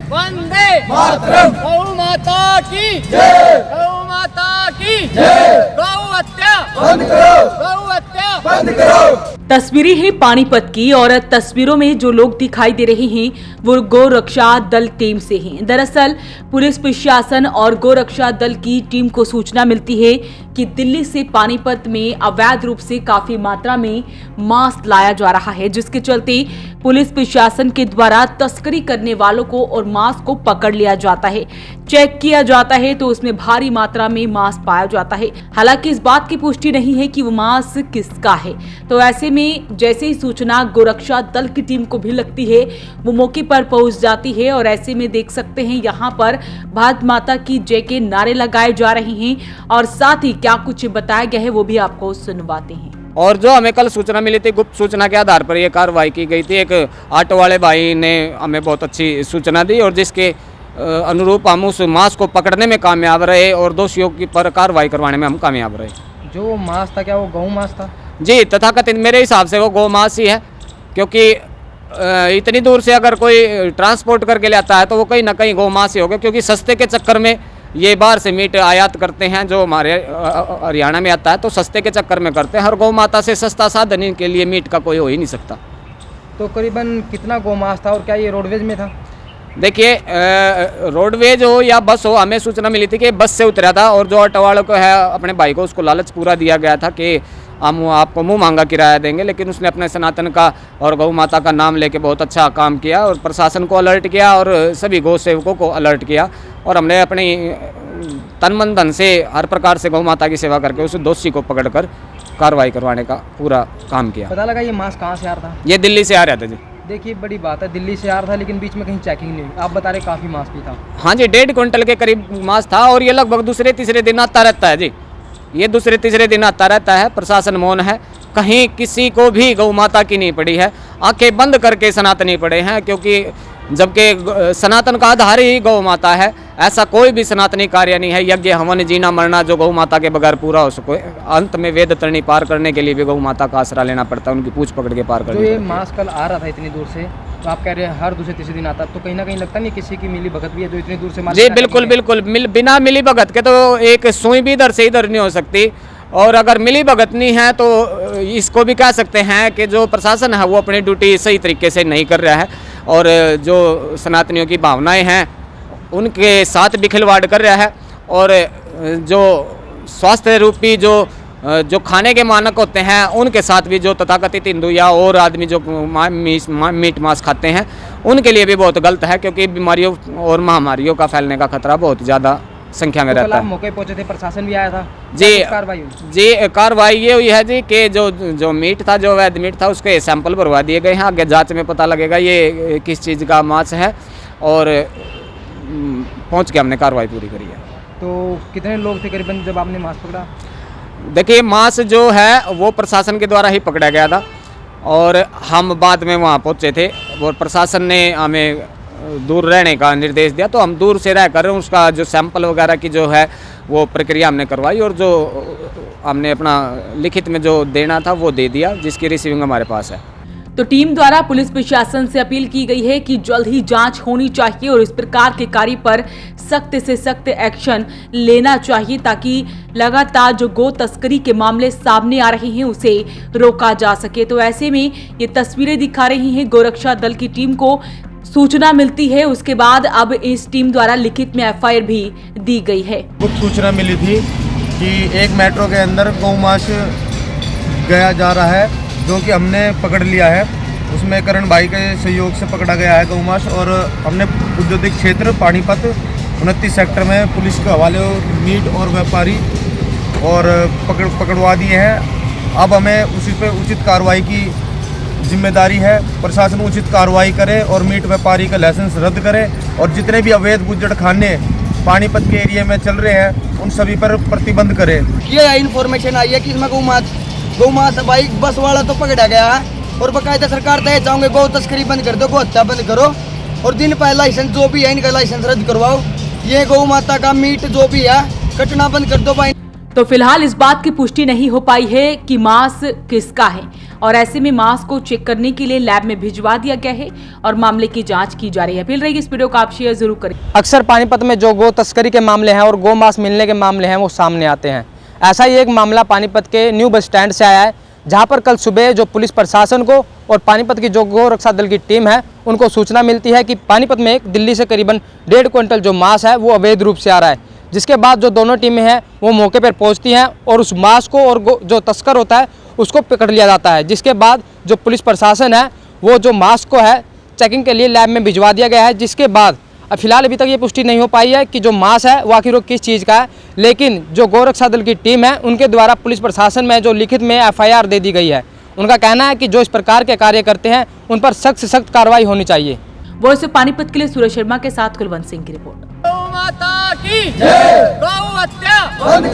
वंदे मातरम। गौ माता की जय, गौ माता की जय। गौ हत्या बंद करो, गौ हत्या बंद करो। तस्वीरें हैं पानीपत की और तस्वीरों में जो लोग दिखाई दे रहे हैं वो गौ रक्षा दल टीम से हैं। दरअसल पुलिस प्रशासन और गौ रक्षा दल की टीम को सूचना मिलती है कि दिल्ली से पानीपत में अवैध रूप से काफी मात्रा में मांस लाया जा रहा है, जिसके चलते पुलिस प्रशासन के द्वारा तस्करी करने वालों को और मांस को पकड़ लिया जाता है। चेक किया जाता है तो उसमें भारी मात्रा में मांस पाया जाता है। हालांकि इस बात की पुष्टि नहीं है कि वो मांस किसका है। तो ऐसे में जैसे ही सूचना गोरक्षा दल की टीम को भी लगती है, वो मौके पर पहुंच जाती है और ऐसे में देख सकते हैं यहाँ पर भारत माता की जय के नारे लगाए जा रहे हैं और साथ ही क्या कुछ बताया गया है वो भी आपको सुनवाते हैं। और जो हमें कल सूचना मिली थी, गुप्त सूचना के आधार पर ये कार्रवाई की गई थी। एक ऑटो वाले भाई ने हमें बहुत अच्छी सूचना दी और जिसके अनुरूप हम उस मांस को पकड़ने में कामयाब रहे और दोषियों की पर कार्रवाई करवाने में हम कामयाब रहे। जो मांस था क्या वो गौ मांस था? जी, तथाकथित मेरे हिसाब से वो गौ मांस ही है, क्योंकि इतनी दूर से अगर कोई ट्रांसपोर्ट करके ले आता है तो वो कहीं ना कहीं गौ मांस ही होगा, क्योंकि सस्ते के चक्कर में ये बाहर से मीट आयात करते हैं जो हमारे हरियाणा में आता है, तो सस्ते के चक्कर में करते हैं। हर गौ माता से सस्ता साधन के लिए मीट का कोई हो ही नहीं सकता। तो करीबन कितना गौ मांस था और क्या ये रोडवेज में था? देखिए, रोडवेज हो या बस हो, हमें सूचना मिली थी कि बस से उतरा था और जो ऑटो वालों को है अपने भाई को उसको लालच पूरा दिया गया था कि हम आपको मुंह मांगा किराया देंगे, लेकिन उसने अपने सनातन का और गौ माता का नाम लेके बहुत अच्छा काम किया और प्रशासन को अलर्ट किया और सभी गौ सेवकों को अलर्ट किया और हमने अपनी तन मन धन से हर प्रकार से गौ माता की सेवा करके उस दोषी को पकड़कर कार्रवाई करवाने का पूरा काम किया। पता लगा ये मांस कहाँ से आ रहा था? ये दिल्ली से आ रहा था जी। देखिए बड़ी बात है, दिल्ली से आ रहा था लेकिन बीच में कहीं चेकिंग नहीं हुई। आप बता रहे काफ़ी मांस भी था। हाँ जी, 1.5 क्विंटल के करीब मांस था और ये लगभग दूसरे तीसरे दिन आता रहता है जी। ये दूसरे तीसरे दिन आता रहता है। प्रशासन मौन है, कहीं किसी को भी गौ माता की नहीं पड़ी है। आंखें बंद करके सनातनी पड़े हैं, क्योंकि जबकि सनातन का आधार ही गौ माता है। ऐसा कोई भी सनातनी कार्य नहीं है, यज्ञ हवन जीना मरना जो गौ माता के बगैर पूरा हो सके। अंत में वेद तरणी पार करने के लिए भी गौ माता का आसरा लेना पड़ता है, उनकी पूछ पकड़ के पार करना। जो ये मांस कल आ रहा था इतनी दूर से, तो आप कह रहे हैं हर दूसरे तीसरे दिन आता, तो कहीं ना कहीं लगता नहीं किसी की मिली भगत भी है जो इतनी दूर से मांस? जी बिल्कुल बिल्कुल, बिना मिली भगत के तो एक सुई भी इधर से इधर नहीं हो सकती। और अगर मिली भगत नहीं है तो इसको भी कह सकते हैं कि जो प्रशासन है वो अपनी ड्यूटी सही तरीके से नहीं कर रहा है और जो सनातनियों की भावनाएं हैं उनके साथ भी खिलवाड़ कर रहा है। और जो स्वास्थ्य रूपी जो खाने के मानक होते हैं उनके साथ भी जो तथाकथित हिंदू या और आदमी जो मीट मांस खाते हैं उनके लिए भी बहुत गलत है, क्योंकि बीमारियों और महामारियों का फैलने का खतरा बहुत ज़्यादा संख्या में रहता है। मौके पहुंचे थे, प्रशासन भी आया था जी। कार्रवाई हुई? जी, कार्रवाई ये हुई है जी कि जो मीट था, जो अवैध मीट था, उसके सैंपल भरवा दिए गए हैं। आगे जांच में पता लगेगा ये किस चीज़ का मांस है और पहुंच के हमने कार्रवाई पूरी करी है। तो कितने लोग थे करीबन जब आपने मांस पकड़ा? देखिए, मांस जो है वो प्रशासन के द्वारा ही पकड़ा गया था और हम बाद में वहाँ पहुँचे थे और प्रशासन ने हमें दूर रहने का निर्देश दिया, तो हम दूर से रहकर उसका जो सैंपल वगैरह की जो है वो प्रक्रिया हमने करवाई और जो हमने अपना लिखित में जो देना था वो दे दिया, जिसकी रिसीविंग हमारे पास है। तो टीम द्वारा पुलिस प्रशासन से अपील की गई है कि जल्द ही जांच होनी चाहिए और इस प्रकार के कार्य पर सख्त से सख्त एक्शन लेना चाहिए, ताकि लगातार जो गो तस्करी के मामले सामने आ रहे हैं उसे रोका जा सके। तो ऐसे में ये तस्वीरें दिखा रही हैं गोरक्षा दल की टीम को सूचना मिलती है, उसके बाद अब इस टीम द्वारा लिखित में एफआईआर भी दी गई है। गुप्त सूचना मिली थी कि एक मेट्रो के अंदर गौ मांस गया जा रहा है, जो कि हमने पकड़ लिया है। उसमें करण भाई के सहयोग से पकड़ा गया है गौ मांस और हमने औद्योगिक क्षेत्र पानीपत 29 सेक्टर में पुलिस के हवाले मीट और व्यापारी और पकड़वा दिए हैं। अब हमें उसी पर उचित कार्रवाई की जिम्मेदारी है। प्रशासन उचित कार्रवाई करे और मीट व्यापारी का लाइसेंस रद्द करे और जितने भी अवैध गुज्जर खाने पानीपत के एरिया में चल रहे हैं उन सभी पर प्रतिबंध करे। ये इन्फॉर्मेशन आई है कि इसमें गौ मांस भाई बस वाला तो पकड़ा गया है और बाकायदा सरकार तो ये चाहोगे गौ तस्करी बंद कर दो, गौ हत्या बंद करो और दिन पर लाइसेंस जो भी है इनका लाइसेंस रद्द करवाओ। ये गौ माता का मीट जो भी है कटना बंद कर दो भाई। तो फिलहाल इस बात की पुष्टि नहीं हो पाई है कि मांस किसका है। और ऐसे में मांस को चेक करने के लिए लैब में भिजवा दिया गया है और मामले की जांच की जा रही है। अपील रहेगी इस वीडियो को आप शेयर जरूर करें। अक्सर पानीपत में जो गौ तस्करी के मामले हैं और गौ मांस मिलने के मामले हैं वो सामने आते हैं। ऐसा ही एक मामला पानीपत के न्यू बस स्टैंड से आया है, जहां पर कल सुबह जो पुलिस प्रशासन को और पानीपत की जो गौ रक्षा दल की टीम है उनको सूचना मिलती है कि पानीपत में एक दिल्ली से करीबन 1.5 क्विंटल जो मांस है वो अवैध रूप से आ रहा है। जिसके बाद जो दोनों टीमें हैं वो मौके पर पहुंचती हैं और उस मांस को और जो तस्कर होता है उसको पकड़ लिया जाता है। जिसके बाद जो पुलिस प्रशासन है वो जो मांस को है चेकिंग के लिए लैब में भिजवा दिया गया है। जिसके बाद फिलहाल अभी तक ये पुष्टि नहीं हो पाई है कि जो मांस है वो आखिर वो किस चीज़ का है, लेकिन जो गौ रक्षा दल की टीम है उनके द्वारा पुलिस प्रशासन में जो लिखित में FIR दे दी गई है। उनका कहना है कि जो इस प्रकार के कार्य करते हैं उन पर सख्त से सख्त कार्रवाई होनी चाहिए। वॉइस ऑफ पानीपत के लिए सूरज शर्मा के साथ कुलवंत सिंह की रिपोर्ट। गौ माता की जय। गौ हत्या बंद